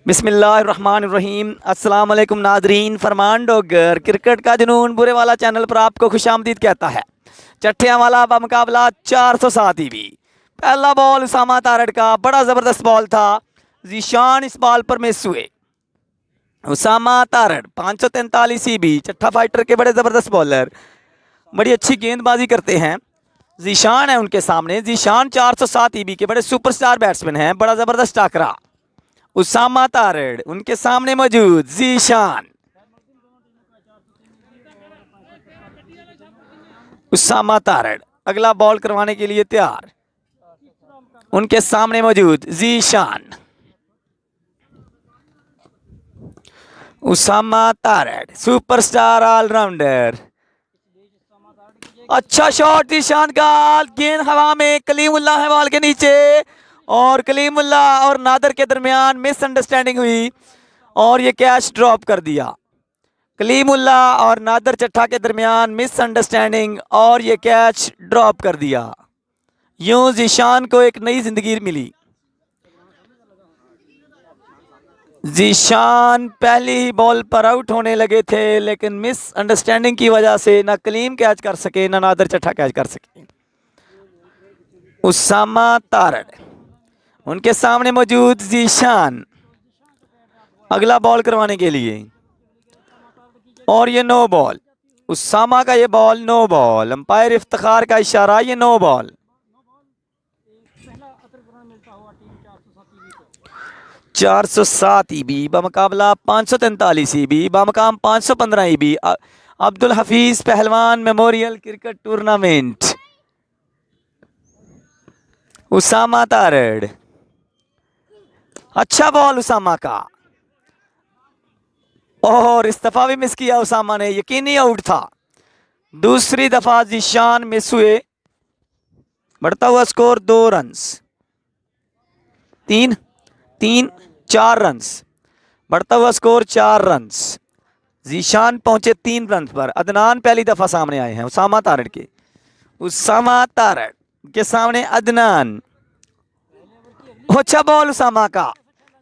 बिस्मिल्लाहिर्रहमानिर्रहीम। अस्सलाम वालेकुम नादरीन। फरमान डोगर क्रिकेट का जुनून बुरे वाला चैनल पर आपको खुशामदीद कहता है। चट्टियां वाला बमुकाबला 407 ईबी। पहला बॉल उसामा तारड़ का बड़ा ज़बरदस्त बॉल था। जीशान इस बॉल पर मिस हुए। उसामा तारड़ 543 ईबी, चट्ठा फाइटर के बड़े ज़बरदस्त बॉलर, बड़ी अच्छी गेंदबाजी करते हैं। जीशान है उनके सामने। जीशान 407 ईबी के बड़े सुपरस्टार बैट्समैन हैं। बड़ा ज़बरदस्त टाकरा। उसामा तारड़ उनके सामने मौजूद। जीशान, उसामा तारड़ अगला बॉल करवाने के लिए तैयार। उनके सामने मौजूद जीशान। Usama Tarar superstar allrounder. अच्छा शॉट जीशान का। गेंद हवा में, कलीमुल्लाह है बॉल के नीचे और कलीमुल्लाह और नादर के दरमियान मिसअंडरस्टैंडिंग हुई और ये कैच ड्रॉप कर दिया। कलीमुल्लाह और नादर चट्ठा के दरमियान मिसअंडरस्टैंडिंग और ये कैच ड्रॉप कर दिया। यूं जीशान को एक नई जिंदगी मिली। जीशान पहली ही बॉल पर आउट होने लगे थे, लेकिन मिसअंडरस्टैंडिंग की वजह से ना कलीम कैच कर सके ना नादर चट्ठा कैच कर सके। उसामा तारड़ उनके सामने मौजूद। जीशान अगला बॉल करवाने के लिए और ये नो बॉल। उसामा का ये ball no ball. Umpire Iftikhar का इशारा, ये नो बॉल। 407 ईबी बमुकाबला 543 ईबी, बमकाम 515 EB. Abdul Hafeez Pehlwan memorial cricket tournament. Usama Tarar, अच्छा बॉल उसामा का और इस दफा भी मिस किया उसामा ने। यकीनी आउट था। दूसरी दफा जीशान मिस हुए। बढ़ता हुआ स्कोर 2 रन्स, 3 3 4 रन्स। बढ़ता हुआ स्कोर 4 रन्स। जीशान पहुंचे 3 रन पर। अदनान पहली दफा सामने आए हैं उसामा तारड़ के। उसामा तारड़ के सामने अदनान। अच्छा बॉल उसामा का,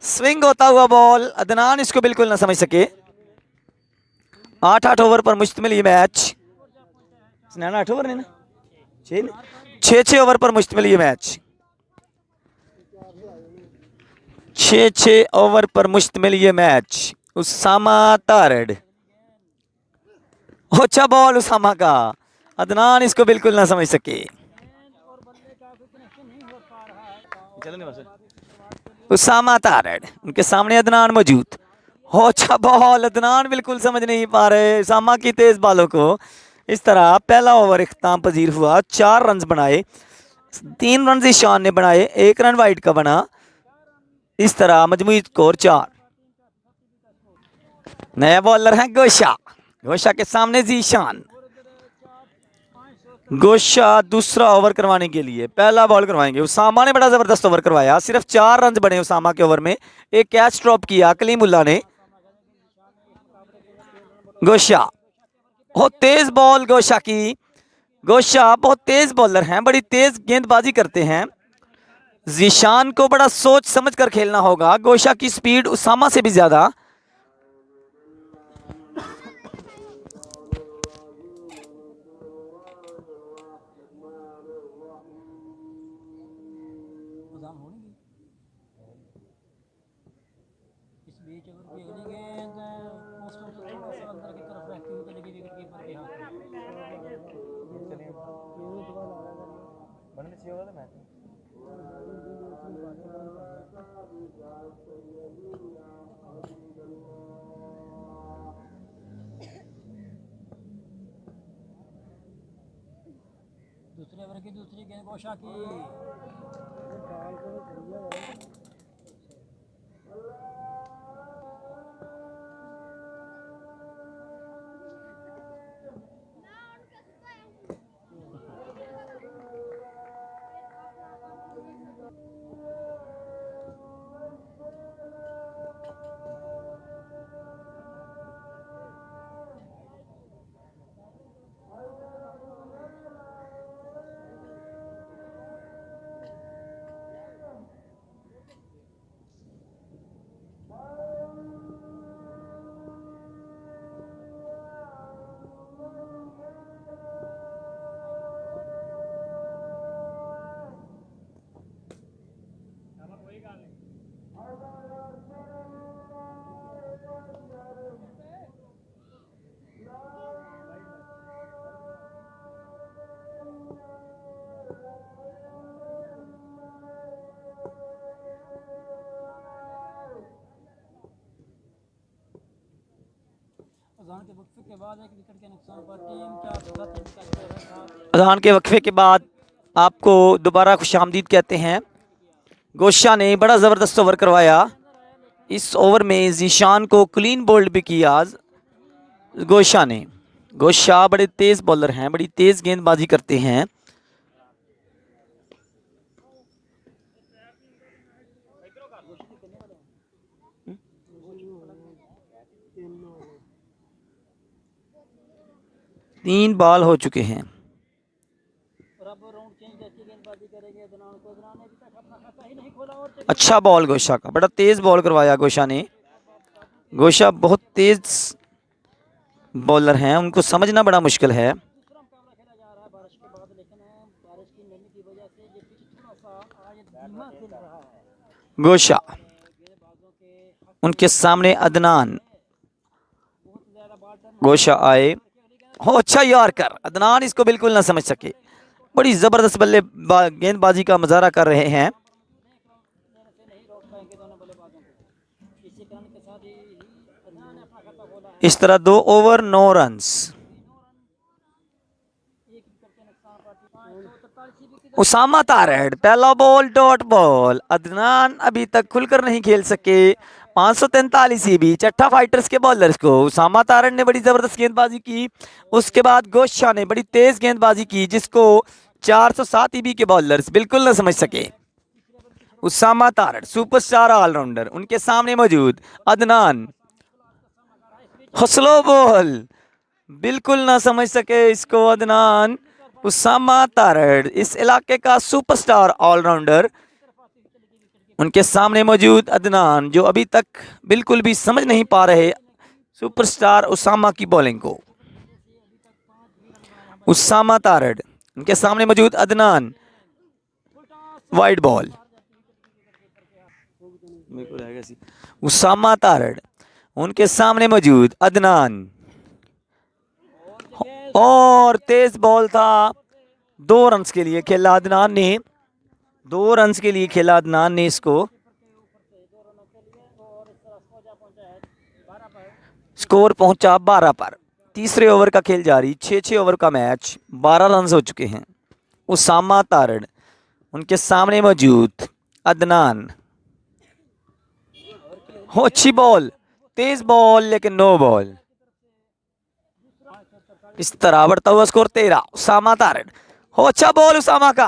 स्विंग होता हुआ बॉल। अदनान इसको बिल्कुल ना समझ सके। 8 ओवर पर मुश्तमिल ये मैच। 8 ओवर नहीं ना, 6 ओवर पर मुश्तमिल ये मैच। 6 ओवर पर मुश्तमिल ये मैच। उसामा तारड़, अच्छा बॉल उसामा का। अदनान इसको बिल्कुल ना समझ सके। उसामा तारड़ उनके सामने अदनान मौजूद। हो अच्छा बॉल। अदनान बिल्कुल समझ नहीं पा रहे उसामा की तेज बालों को। इस तरह पहला ओवर इख्तिताम पजीर हुआ। 4 रन बनाए। 3 रन ईशान ने बनाए, 1 रन वाइट का बना। इस तरह मजमूई स्कोर 4। नया बॉलर है गोशा। गोशा के सामने जीशान। गोशा दूसरा ओवर करवाने के लिए पहला बॉल करवाएंगे। उसामा ने बड़ा जबरदस्त ओवर करवाया। सिर्फ 4 रन बने उसामा के ओवर में। एक कैच ड्रॉप किया कलीमुल्लाह ने। गोशा, बहुत तेज बॉल गोशा की। गोशा बहुत तेज बॉलर हैं, बड़ी तेज गेंदबाजी करते हैं। जीशान को बड़ा सोच समझ कर खेलना होगा। गोशा की स्पीड उसामा से भी ज्यादा। दूसरे ओवर की दूसरी गेंद गोशा की। अजान के वक्फे के बाद एक विकेट के नुकसान पर टीम 407 का स्कोर है 7। अजान के वक्फे के बाद आपको दोबारा खुशामदीद कहते हैं। गोशा ने बड़ा ज़बरदस्त ओवर करवाया। इस ओवर में जीशान को क्लीन बोल्ड भी किया गोशा ने। गोशा बड़े तेज़ बॉलर हैं, बड़ी तेज़ गेंदबाजी करते हैं। तीन बॉल हो चुके हैं। और अब राउंड चेंज जैसी गेंदबाजी करेंगे अदनान को। अदनान ने अभी तक अपना खाता ही नहीं खोला और अच्छा बॉल गोशा का, बड़ा तेज़ बॉल करवाया गोशा ने। गोशा बहुत तेज़ बॉलर हैं, उनको समझना बड़ा मुश्किल है। दूसरा मुकाबला खेला जा रहा है बारिश के बाद, लेकिन बारिश की नमी की वजह से ये पिच थोड़ा सा आज धीमा खेल रहा है। गोशा, गेंदबाजों के उनके सामने अदनान। बहुत ज़्यादा बॉल टर्न गोशा आए, हो अच्छा यॉर्कर। अदनान इसको बिल्कुल ना समझ सके। बड़ी ज़बरदस्त गेंदबाजी का मुजाहरा कर रहे हैं। देने से नहीं रोक पाएंगे दोनों बल्लेबाजों को। इसी कारण के साथ ही अदनान ने अपना खाता खोला है। इस तरह 2 ओवर 9 रन्स। एक विकेट के नुकसान पर 543 की उसामा तारड़, पहला बॉल डॉट बॉल। अदनान अभी तक खुलकर नहीं खेल सके। 543 ईबी चट्टा फाइटर्स के बॉलर्स को उसामा तारड़ ने बड़ी ज़बरदस्त गेंदबाजी की। उसके बाद गोशा ने बड़ी तेज़ गेंदबाजी की, जिसको 407 ईबी के बॉलर्स बिल्कुल न समझ सके। उसामा तारड़ सुपरस्टार ऑलराउंडर, उनके सामने मौजूद अदनान। हौसलो बॉल, बिल्कुल ना समझ सके इसको अदनान। उसामा तारड़ इस इलाके का सुपरस्टार ऑलराउंडर, उनके सामने मौजूद अदनान, जो अभी तक बिल्कुल भी समझ नहीं पा रहे सुपरस्टार उसामा की बॉलिंग को। उसामा तारड़, उनके सामने मौजूद अदनान। वाइड बॉल, उसामा तारड़, उनके सामने मौजूद अदनान। और तेज बॉल था। 2 रन्स के लिए खेला अदनान ने। 2 रन्स के लिए खेला अदनान ने इसको। स्कोर पहुंचा 12 पर। तीसरे ओवर का खेल जारी। 6-6 ओवर का मैच, 12 रन्स हो चुके हैं। उसामा तारड़, उनके सामने मौजूद अदनान। हो अच्छी बॉल, तेज बॉल, लेकिन नो बॉल। इस तरह बढ़ता हुआ स्कोर 13। उसामा तारड़, हो अच्छा बॉल उसामा का।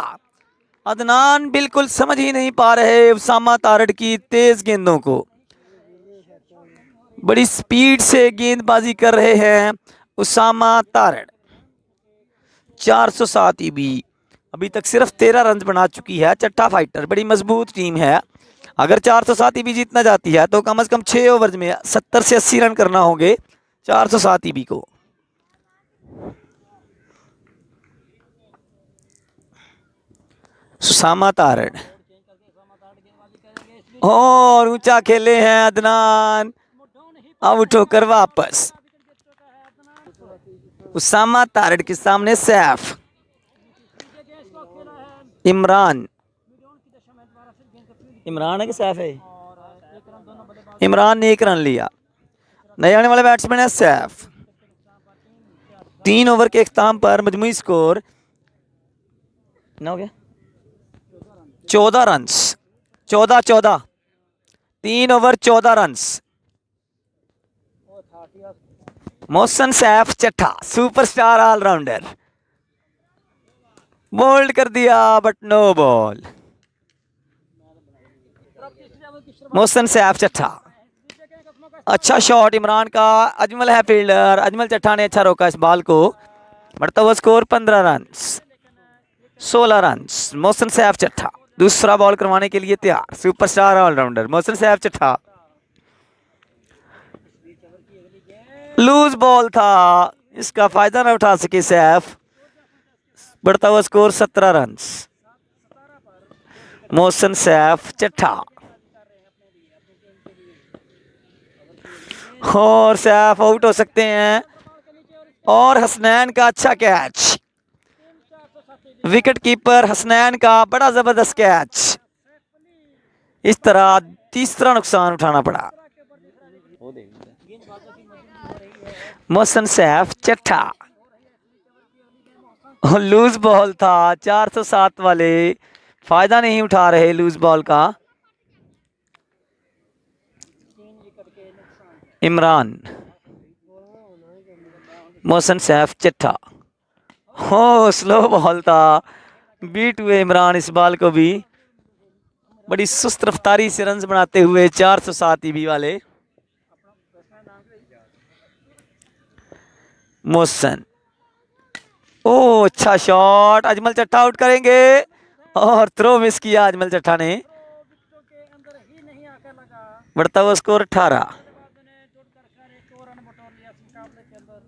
अदनान बिल्कुल समझ ही नहीं पा रहे उसामा तारड़ की तेज गेंदों को। बड़ी स्पीड से गेंदबाजी कर रहे हैं उसामा तारड़। 407 ईबी, अभी तक सिर्फ 13 रन बना चुकी है चट्टा फाइटर। बड़ी मजबूत टीम है। अगर 407 ईबी जीतना जाती है तो कम से कम 6 ओवर में 70 से 80 रन करना होंगे 407 ईबी को। उसामा तारड़, और ऊंचा खेले हैं अदनान। आउट होकर वापस। उसामा तारड़ के सामने सैफ, इमरान। इमरान है कि सैफ है? इमरान ने 1 रन लिया। नए आने वाले बैट्समैन है सैफ। 3 ओवर के इख्ताम पर मजमूई स्कोर कितना हो गया? 14 runs. 14-14, 3 over 14 runs. Mohsin Saif Chatha, superstar allrounder, bowled कर दिया but no ball. Mohsin Saif Chatha, अच्छा शॉट इमरान का। अजमल है फील्डर, अजमल चट्टा ने अच्छा रोका इस बॉल को। बढ़ता हुआ score 15 run, 16 run. Mohsin Saif चट्टा दूसरा बॉल करवाने के लिए तैयार। सुपरस्टार ऑलराउंडर मोहसन सैफ चट्टा। लूज बॉल था, इसका फायदा ना उठा सके सैफ। बढ़ता हुआ स्कोर 17 रन। मोहसन सैफ चट्टा, और सैफ आउट हो सकते हैं। और हसनैन का अच्छा कैच, विकेट कीपर हसनैन का बड़ा जबरदस्त कैच। इस तरह तीसरा नुकसान उठाना पड़ा। मोहसिन सैफ चट्ठा। लूज बॉल था 407 वाले, फायदा नहीं उठा रहे लूज बॉल का। 3 विकेट के नुकसान। इमरान, मोहसिन सैफ चट्ठा। हो स्लो बॉल था, बीट हुए इमरान इस बॉल को भी। बड़ी सुस्त रफ्तारी से रन बनाते हुए 407 ईबी वाले मोहसिन। ओ अच्छा शॉट, अजमल चट्ठा आउट करेंगे और थ्रो मिस किया अजमल चट्ठा ने। विकेटों के अंदर ही नहीं आकर लगा। बढ़ता हुआ स्कोर 18। बल्लेबाजों ने जुट कर एक और रन बटोर लिया इस मुकाबले के अंदर।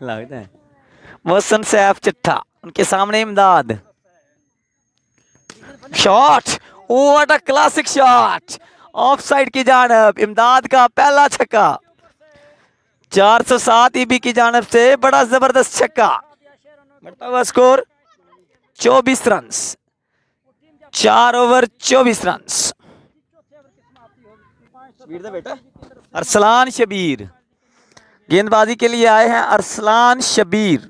लगता है मोहसिन सैफ चट्ठा, उनके सामने इमदाद। Shot, what a classic shot, of side की जानब इमदाद का पहला छक्का। 407 ईबी की जानब से बड़ा जबरदस्त छक्का। बढ़ता हुआ score 24 run, 4 over 24 run. Arsalan Shabbir गेंदबाजी के लिए आए हैं। अरसलान शबीर,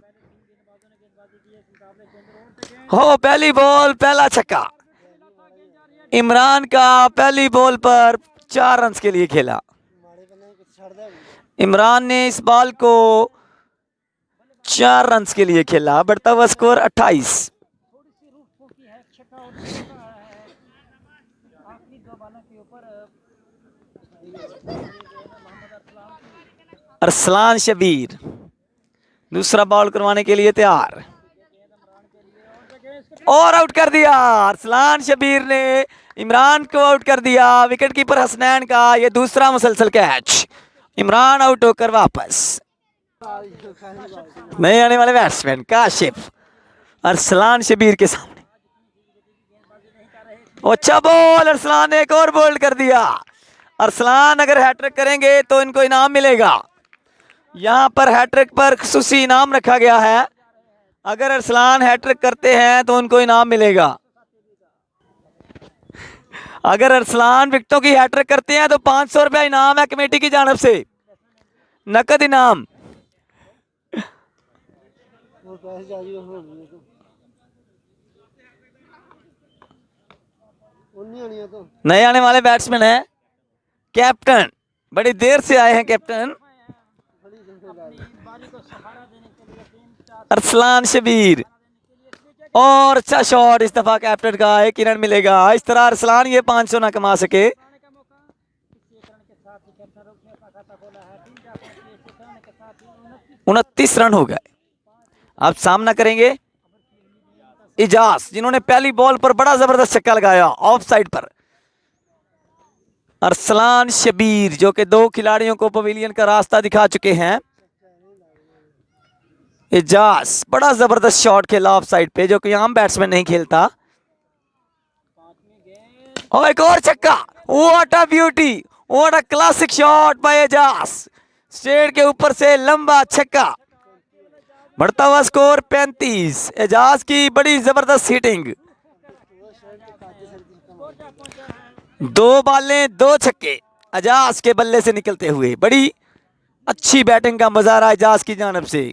हो पहली बॉल पहला छक्का। इमरान का पहली बॉल पर 4 रन के लिए खेला। इमरान ने इस बॉल को 4 रन के लिए खेला। बढ़ता हुआ स्कोर 28। थोड़ी सी रूख फूकी है, छक्का और चौका है। आखिरी 2 बॉलों के ऊपर मोहम्मद अरसलान शबीर दूसरा बॉल करवाने के लिए तैयार और आउट कर दिया। अरसलान शबीर ने इमरान को आउट कर दिया। विकेट कीपर हसनैन का ये दूसरा मुसलसल कैच। इमरान आउट होकर वापस। नए आने वाले बैट्समैन काशिफ अरसलान शबीर के सामने। अच्छा बॉल, अरसलान ने एक और बोल्ड कर दिया। अरसलान अगर हैट्रिक करेंगे तो इनको इनाम मिलेगा। यहाँ पर हैट्रिक पर खुसूसी इनाम रखा गया है। अगर अरसलान हैट्रिक करते हैं तो उनको इनाम मिलेगा। अगर अरसलान विकेटों की हैट्रिक करते हैं तो 500 रुपया इनाम है कमेटी की जानब से, नकद इनाम। नए आने वाले बैट्समैन है कैप्टन, बड़ी देर से आए हैं कैप्टन अरसलान शबीर। और अच्छा शॉट इस दफा कैप्टन का, 1 रन मिलेगा। इस तरह अरसलान ये 500 ना कमा सके। 29 रन हो गए। अब सामना करेंगे इजाज, जिन्होंने पहली बॉल पर बड़ा जबरदस्त छक्का लगाया ऑफ साइड पर। अरसलान शबीर जो कि 2 खिलाड़ियों को पवेलियन का रास्ता दिखा चुके हैं। इजाज बड़ा जबरदस्त शॉट खेला ऑफ साइड पे, जो कि आम बैट्समैन नहीं खेलता। और एक और छक्का, what a beauty, what a classic shot by Ejaz. Straight के ऊपर से लंबा छक्का। बढ़ता हुआ स्कोर 35। एजाज की बड़ी जबरदस्त हिटिंग। 2 बॉलें 2 छक्के एजाज के बल्ले से निकलते हुए। बड़ी अच्छी बैटिंग का मुजाहरा एजाज की जानब से।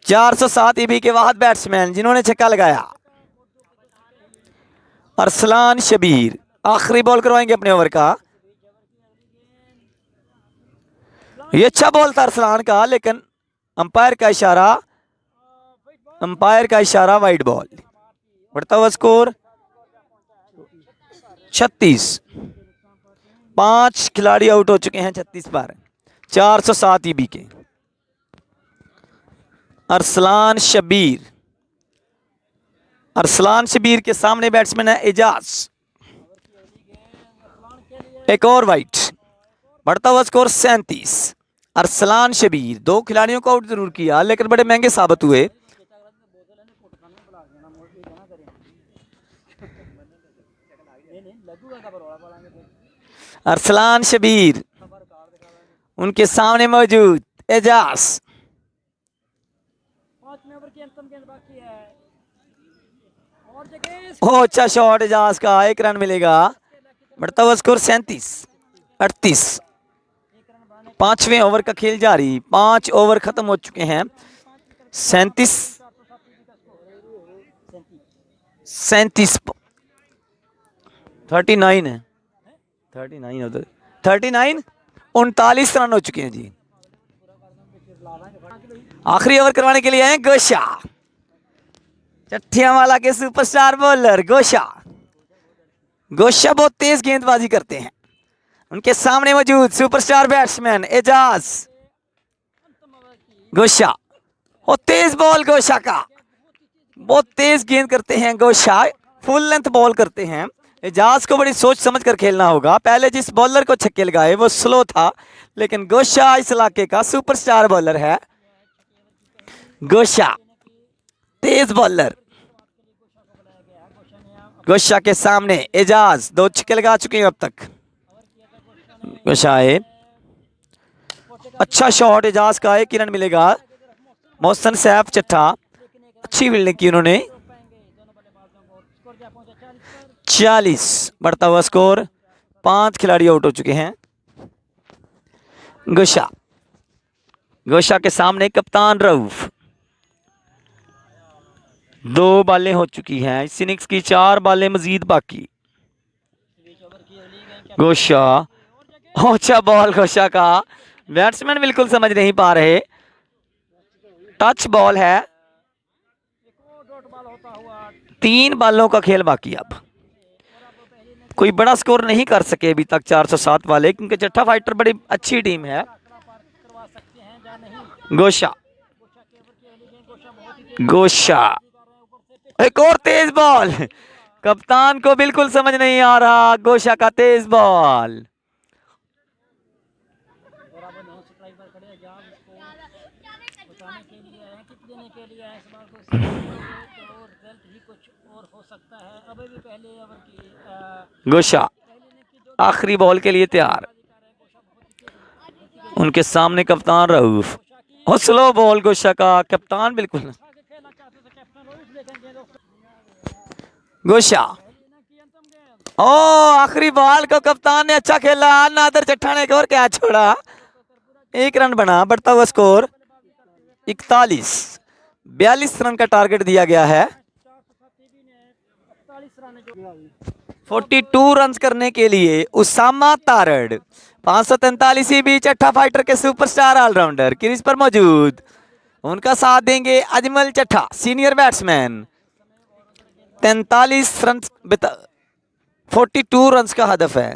407 ईबी के वाहद बैट्समैन जिन्होंने छक्का लगाया। अरसलान शबीर आखिरी बॉल करवाएंगे अपने ओवर का। ये अच्छा बॉल था अरसलान का, लेकिन अंपायर का इशारा वाइड बॉल। बढ़ता हुआ स्कोर 36। 5 खिलाड़ी आउट हो चुके हैं 36 पर। 407 ईबी के अरसलान शबीर के सामने बैट्समैन है एजाज। एक और वाइट। बढ़ता हुआ स्कोर 37। अरसलान शबीर 2 खिलाड़ियों को आउट जरूर किया, लेकिन बड़े महंगे साबित हुए। अरसलान शबीर उनके सामने मौजूद एजाज। 5 ओवर की अंतिम गेंद बाकी है। और हो अच्छा शॉट एजाज का, 1 रन मिलेगा। बढ़ता हुआ स्कोर 37। 38 पांचवें ओवर का खेल जारी, 5 ओवर खत्म हो चुके हैं। 37 39 है, 39 उधर 39 39 रन हो चुके हैं जी। आखिरी ओवर करवाने के लिए हैं गोशा, चट्टियावाला के सुपरस्टार बॉलर गोशा। गोशा बहुत तेज गेंदबाजी करते हैं। उनके सामने मौजूद सुपरस्टार बैट्समैन एजाज। गोशा और तेज बॉल गोशा का, बहुत तेज गेंद करते हैं गोशा, फुल लेंथ बॉल करते हैं। एजाज को बड़ी सोच समझ कर खेलना होगा। पहले जिस बॉलर को छक्के लगाए वो स्लो था, लेकिन गोशा इस इलाके का सुपरस्टार बॉलर है। गोशा तेज बॉलर। गोशा के सामने एजाज 2 छक्के लगा चुके हैं अब तक। गोशा है, अच्छा शॉट एजाज का, 1 रन मिलेगा। मोहसन सैफ चट्टा, अच्छी फील्डिंग की उन्होंने। 40 बढ़ता हुआ स्कोर, 5 खिलाड़ी आउट हो चुके हैं। गोशा, गोशा के सामने कप्तान रऊफ। 2 बालें हो चुकी हैं इस इनिंग्स की, 4 बालें मजीद बाकी। गोशा, अच्छा बॉल गोशा का, बैट्समैन बिल्कुल समझ नहीं पा रहे। टच बॉल है। 3 बालों का खेल बाकी। अब कोई बड़ा स्कोर नहीं कर सके अभी तक 407 वाले, क्योंकि चट्टा फाइटर बड़ी अच्छी टीम है। गोशा, गोशा एक और तेज बॉल, कप्तान को बिल्कुल समझ नहीं आ रहा। गोशा का तेज बॉल, गोशा आखिरी बॉल के लिए तैयार। उनके सामने कप्तान रऊफ, और स्लो बॉल गोशा का, कप्तान बिल्कुल। गोशा, ओ आखिरी बॉल को कप्तान ने अच्छा खेला। नादर चट्टा ने एक और कैच छोड़ा, 1 रन बना। बढ़ता हुआ स्कोर 41, 42 रन का टारगेट दिया गया है। 42 रन करने के लिए उसामा तारड़, 543 ईबी चट्टा फाइटर के सुपरस्टार ऑलराउंडर क्रीज पर मौजूद। उनका साथ देंगे अजमल चट्टा, सीनियर बैट्समैन। 43 रन, 42 रन का हदफ है।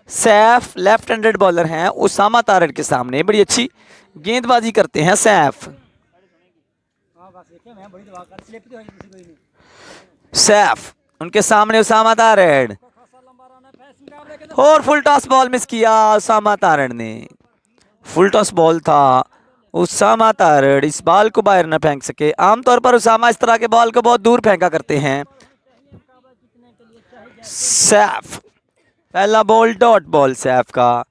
सैफ लेफ्ट हैंडेड बॉलर हैं। उसामा तारड़ के सामने बड़ी अच्छी गेंदबाजी करते हैं सैफ। सैफ, उनके सामने उसामा तारड़, और फुल टॉस बॉल मिस किया उसामा तारड़ ने। फुल टॉस बॉल था, उसामा तारड़ इस बॉल को बाहर न फेंक सके। आमतौर पर उसामा इस तरह के बॉल को बहुत दूर फेंका करते हैं। सैफ, पहला बॉल डॉट बॉल सैफ का।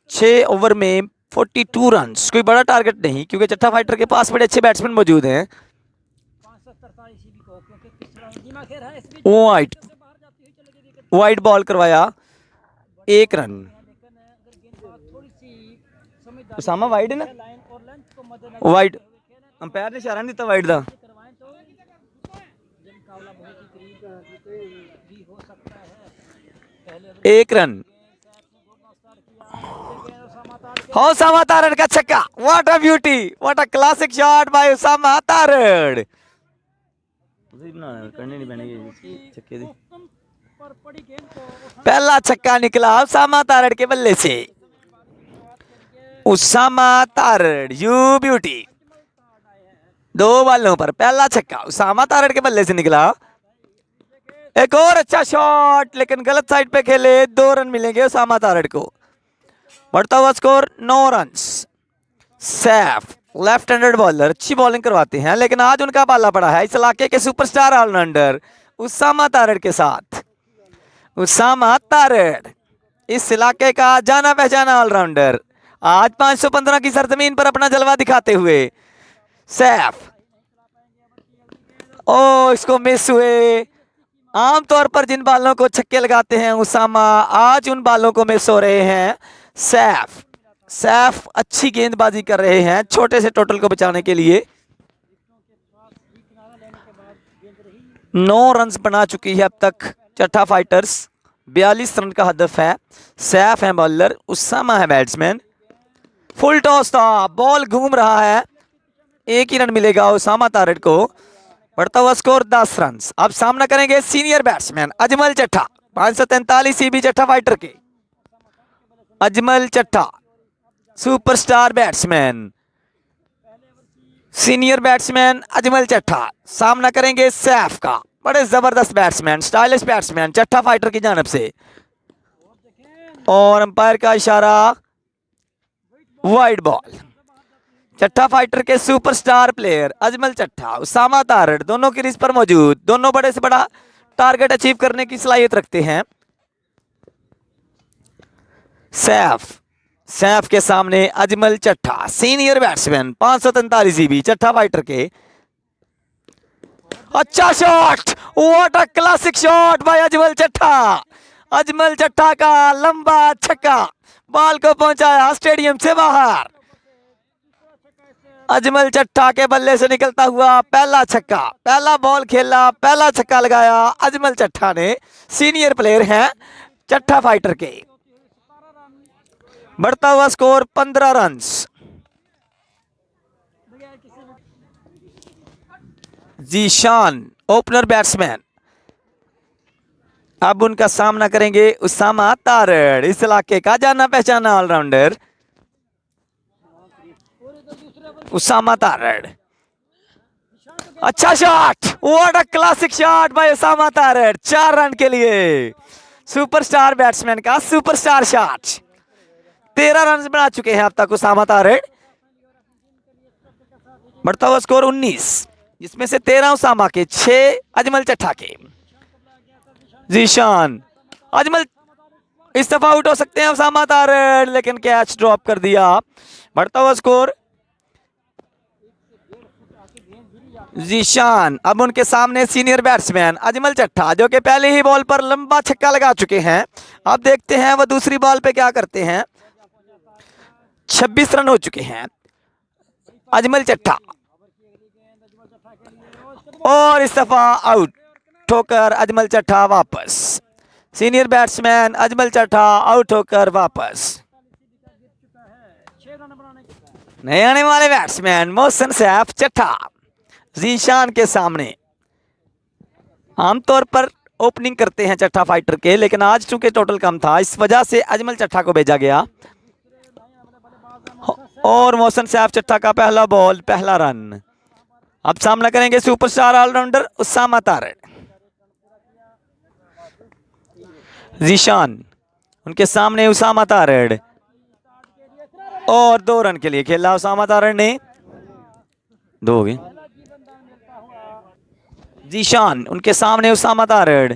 6 ओवर में 42 रन, कोई बड़ा टारगेट नहीं, क्योंकि चट्टा फाइटर के पास बड़े अच्छे बैट्समैन मौजूद हैं। वाइड, वाइड बॉल करवाया, 1 रन। उसामा वाइड है ना, वाइड, अंपायर ने इशारा नहीं दिता वाइड का। 1 रन। उसामा तारड़ का छक्का, what a beauty, what a classic shot by Usama Tarar. पहला छक्का निकला उसामा तारड़ के बल्ले से। Usama Tarar, you beauty. 2 बालों पर पहला छक्का उसामा तारड़ के बल्ले से निकला। एक और अच्छा शॉट, लेकिन गलत साइड पे खेले। 2 रन मिलेंगे उसामा तारड़ को। बढ़ता हुआ score 9 run. Saif left handed bowler, अच्छी बॉलिंग करवाते हैं, लेकिन आज उनका पाला पड़ा है इस इलाके के सुपरस्टार ऑलराउंडर उसामा तारड़ के साथ। उसामा तारड़ इस इलाके का जाना पहचाना ऑलराउंडर, आज 515 की सरजमीन पर अपना जलवा दिखाते हुए। सैफ, ओ इसको मिस हुए। आमतौर पर जिन बालों को छक्के लगाते हैं उसामा, आज उन बालों को मिस हो रहे हैं सैफ। सैफ अच्छी गेंदबाजी कर रहे हैं छोटे से टोटल को बचाने के लिए। 9 रन बना चुकी है अब तक चट्ठा फाइटर्स। 42 रन का हदफ है। सैफ है बॉलर, उसामा है बैट्समैन। फुल टॉस था, बॉल घूम रहा है, एक ही रन मिलेगा उसामा तारड़ को। बढ़ता हुआ स्कोर 10 रन। अब सामना करेंगे senior batsman Ajmal Chattha, 543 CB Chatha fighter के। Ajmal Chattha superstar batsman, senior batsman Ajmal Chattha सामना करेंगे सैफ का। बड़े जबरदस्त batsman, stylish batsman Chattha fighter की जानब से। और अंपायर का इशारा, वाइड बॉल। चट्ठा फाइटर के सुपरस्टार प्लेयर अजमल चट्ठा, उसामा तारड़ दोनों क्रीज पर मौजूद। दोनों बड़े से बड़ा टारगेट अचीव करने की सलाहियत रखते हैं। सैफ के सामने Ajmal Chatha, senior batsman, 543 CB Chatha fighter के। अच्छा shot, what a classic shot by Ajmal Chatha. Ajmal Chatha का लंबा छक्का बॉल को पहुंचाया स्टेडियम से बाहर। अजमल चट्ठा के बल्ले से निकलता हुआ पहला छक्का, पहला बॉल खेला, पहला छक्का लगाया अजमल चट्ठा ने। सीनियर प्लेयर हैं चट्ठा फाइटर के। बढ़ता हुआ score 15 run. Zeeshan opener batsman, अब उनका सामना करेंगे उसामा तारड़, इस इलाके का जाना पहचाना ऑलराउंडर उसामा तारड़। अच्छा shot, what a classic shot by Usama Tarar, 4 run के लिए। सुपरस्टार बैट्समैन का सुपरस्टार शॉट। 13 रन बना चुके हैं अब तक उसामा तारड़। बढ़ता हुआ स्कोर 19, जिसमें से 13 उसामा के, 6 अजमल चट्ठा के। जीशान, अजमल इस दफा आउट हो सकते हैं उसामा तारड़, लेकिन कैच ड्रॉप कर दिया। बढ़ता हुआ स्कोर जीशान, अब उनके सामने सीनियर बैट्समैन अजमल चट्ठा, जो कि पहले ही बॉल पर लंबा छक्का लगा चुके हैं। अब देखते हैं वह दूसरी बॉल पे क्या करते हैं। 26 रन हो चुके हैं अजमल चट्ठा, और इस दफा आउट होकर अजमल चट्ठा वापस। Senior batsman Ajmal Chatha out होकर वापस। नए आने वाले बैट्समैन मोहसिन सैफ चट्ठा जीशान के सामने। आमतौर पर ओपनिंग करते हैं चट्ठा फाइटर के, लेकिन आज चूंकि टोटल कम था इस वजह से अजमल चट्ठा को भेजा गया। और मोहसिन सैफ चट्ठा का पहला बॉल, पहला रन। अब सामना करेंगे सुपरस्टार ऑलराउंडर उसामा तारड़। जीशान, उनके सामने उसामा तारड़, और 2 रन के लिए खेला उसामा तारड़ ने। 2 हो गए। जीशान, उनके सामने उसामा तारड़,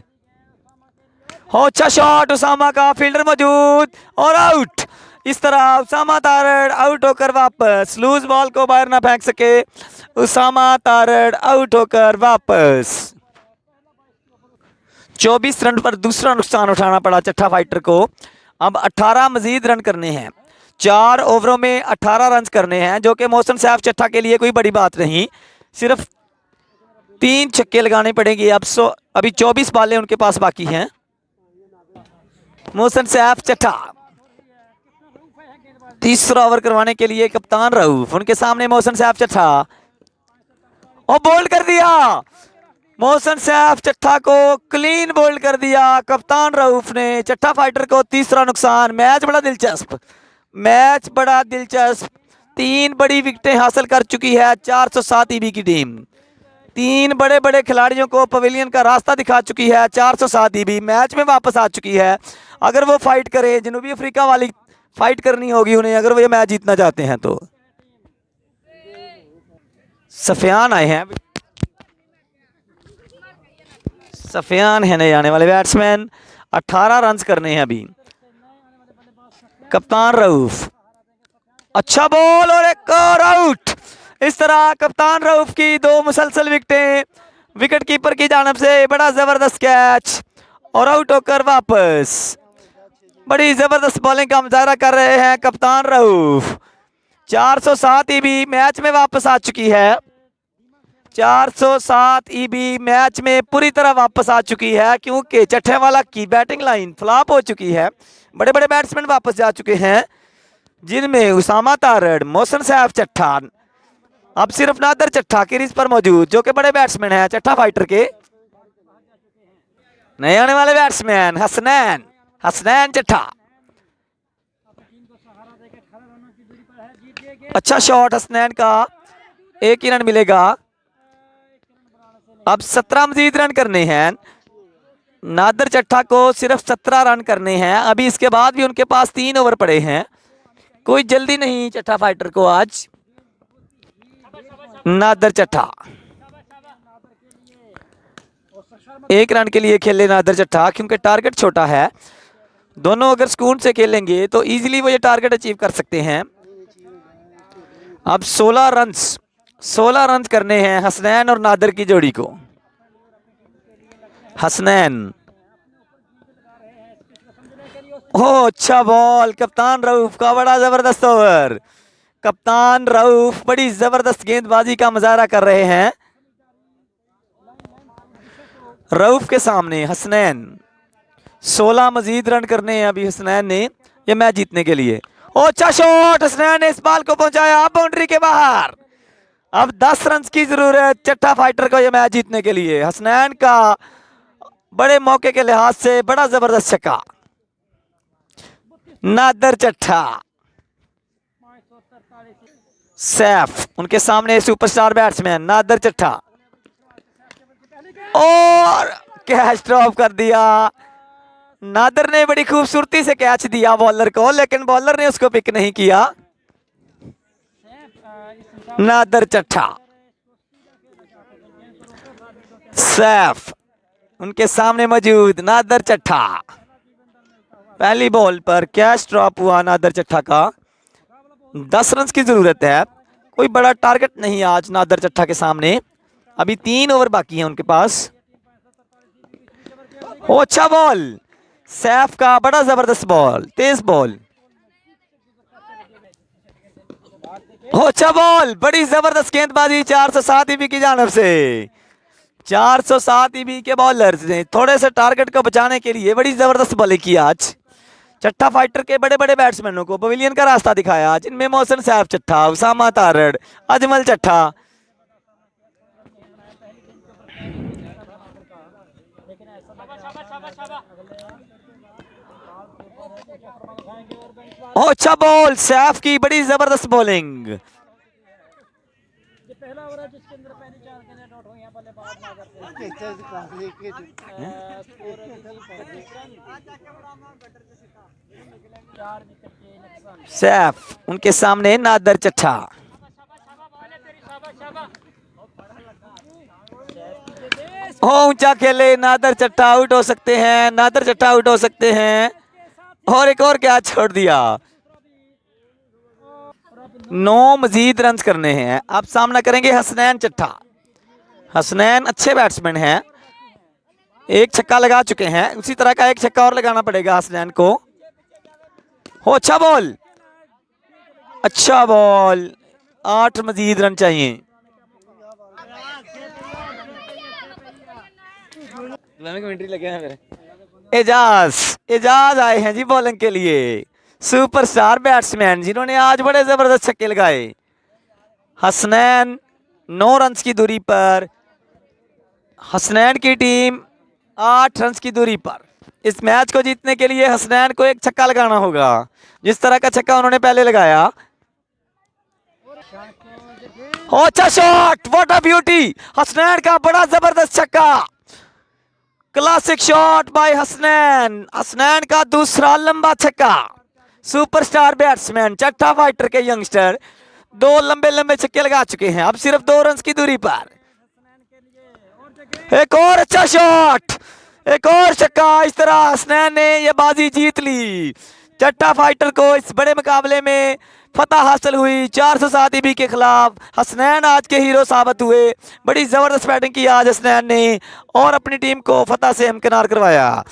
हो अच्छा शॉट उसामा का, फील्डर मौजूद और आउट। इस तरह उसामा तारड़ आउट होकर वापस। लूज बॉल को बाहर ना फेंक सके उसामा तारड़, आउट होकर वापस। 24 रन पर दूसरा नुकसान उठाना पड़ा चट्ठा फाइटर को। अब 18 मजीद रन करने हैं, 4 ओवरों में 18 रन करने हैं, जो कि मोहसिन सैफ चट्ठा के लिए कोई बड़ी बात नहीं। सिर्फ 3 छक्के लगाने पड़ेंगे। अभी 24 बॉलें उनके पास बाकी हैं। मोहसिन सैफ चट्ठा तीसरा ओवर करवाने के लिए कप्तान रऊफ, उनके सामने मोहसिन सैफ चट्ठा, और बोल्ड कर दिया। मोहसिन सैफ चट्ठा को क्लीन बोल्ड कर दिया कप्तान रऊफ ने। चट्ठा फाइटर को तीसरा नुकसान। मैच बड़ा दिलचस्प, मैच बड़ा दिलचस्प। 3 बड़ी विकेटें हासिल कर चुकी है 407 ईबी की टीम। 3 बड़े बड़े खिलाड़ियों को पवेलियन का रास्ता दिखा चुकी है। 407 ईबी मैच में वापस आ चुकी है। अगर वो फाइट करे, जनूबी अफ्रीका वाली फाइट करनी होगी उन्हें, अगर वो ये मैच जीतना चाहते हैं तो। सफियान आए हैं, सफियान है नए आने वाले बैट्समैन। 18 रन करने हैं अभी। कप्तान रऊफ, अच्छा बॉल और एक और आउट। इस तरह कप्तान रऊफ की 2 मुसलसल विकेटें विकेट कीपर की जानब से। बड़ा जबरदस्त कैच और आउट होकर वापस। बड़ी जबरदस्त बॉलिंग का मुजाहरा कर रहे हैं कप्तान रऊफ। 407 ईबी मैच में वापस आ चुकी है। 407 ईबी मैच में पूरी तरह वापस आ चुकी है, क्योंकि चट्ठेवाला की बैटिंग लाइन फ्लॉप हो चुकी है। बड़े बड़े बैट्समैन वापस जा चुके हैं, जिनमें उसामा तारड़, मोहसिन सैफ चट्ठा, अब सिर्फ नादर चट्ठा क्रीज पर मौजूद, जो कि बड़े बैट्समैन हैं चट्ठा फाइटर के। नए आने वाले बैट्समैन हसनैन चट्ठा। अच्छा शॉट हसनैन का, एक ही रन मिलेगा। अब 17 मजीद रन करने हैं नादर चट्ठा को, सिर्फ 17 रन करने हैं अभी। इसके बाद भी उनके पास 3 ओवर पड़े हैं, कोई जल्दी नहीं चट्ठा फाइटर को आज। नादर चट्ठा 1 रन के लिए खेले नादर चट्ठा, क्योंकि टारगेट छोटा है। दोनों अगर सुकून से खेलेंगे तो इजीली वो ये टारगेट अचीव कर सकते हैं। अब 16 रन करने हैं हसनैन और नादर की जोड़ी को। हसनैन, ओह अच्छा बॉल, कप्तान रऊफ का बड़ा जबरदस्त ओवर। कप्तान रऊफ बड़ी जबरदस्त गेंदबाजी का मुजाहरा कर रहे हैं। रऊफ के सामने हसनैन, 16 मजीद रन करने हैं अभी हसनैन ने ये मैच जीतने के लिए। ओह अच्छा शॉट, हसनैन ने इस बॉल को पहुंचाया बाउंड्री के बाहर। अब 10 रन की जरूरत चट्ठा फाइटर को ये मैच जीतने के लिए। हसनैन का बड़े मौके के लिहाज से बड़ा जबरदस्त छक्का। नादर चट्ठा, सैफ उनके सामने सुपरस्टार बैट्समैन नादर चट्ठा, और कैच ड्रॉप कर दिया। नादर ने बड़ी खूबसूरती से कैच दिया बॉलर को, लेकिन बॉलर ने उसको पिक नहीं किया। नादर चट्ठा, सैफ उनके सामने मौजूद नादर चट्ठा। पहली बॉल पर कैच ड्रॉप हुआ नादर चट्ठा का। 10 रन की जरूरत है, कोई बड़ा टारगेट नहीं आज नादर चट्ठा के सामने। अभी 3 ओवर बाकी हैं उनके पास। ओ अच्छा बॉल, सैफ का बड़ा जबरदस्त बॉल, तेज बॉल। ओ अच्छा बॉल, बड़ी जबरदस्त गेंदबाजी 407 ईबी की जानब से। 407 ईबी के बॉलर्स ने थोड़े से टारगेट को बचाने के लिए बड़ी जबरदस्त बॉलिंग की आज। चट्ठा फाइटर के बड़े बड़े बैट्समैनों को पवेलियन का रास्ता दिखाया, जिनमें मोहसिन सैफ चट्ठा, उसामा तारड़, अजमल चट्ठा। अच्छा बॉल, सैफ की बड़ी जबरदस्त बॉलिंग। पहला ओवर है जिसके अंदर पहली 4 गेंदें नॉट हुई हैं बल्लेबाज नागर। सैफ उनके सामने नादर चट्ठा। हो ऊंचा खेले नादर चट्ठा, आउट हो सकते हैं, नादर चट्ठा आउट हो सकते हैं। और एक और क्या छोड़ दिया। 9 मजीद रन करने हैं। अब सामना करेंगे हसनैन चट्ठा। हसनैन अच्छे बैट्समैन हैं, एक छक्का लगा चुके हैं, उसी तरह का एक छक्का और लगाना पड़ेगा हसनैन को। हो अच्छा बॉल, अच्छा बॉल, 8 मजीद रन चाहिए। एजाज आए हैं जी बॉलिंग के लिए, सुपरस्टार बैट्समैन जिन्होंने आज बड़े जबरदस्त छक्के लगाए। हसनैन 9 रन की दूरी पर, हसनैन की टीम 8 रन की दूरी पर। इस मैच को जीतने के लिए हसनैन को एक छक्का लगाना होगा, जिस तरह का छक्का उन्होंने पहले लगाया। अच्छा shot, what a beauty, Hasnain का बड़ा जबरदस्त छक्का। Classic shot bye Hasnain. Hasnain का दूसरा लंबा छक्का। सुपरस्टार बैट्समैन चट्ठा फाइटर के यंगस्टर 2 लंबे लंबे छक्के लगा चुके हैं, अब सिर्फ 2 रन की दूरी पर। एक और अच्छा शॉट, एक और छक्का। इस तरह हसनैन ने यह बाजी जीत ली। चट्ठा फाइटर को इस बड़े मुकाबले में फतह हासिल हुई 407 ईबी के खिलाफ। हसनैन आज के हीरो साबित हुए। बड़ी जबरदस्त बैटिंग की आज हसनैन ने और अपनी टीम को फतह से हमकिनार करवाया।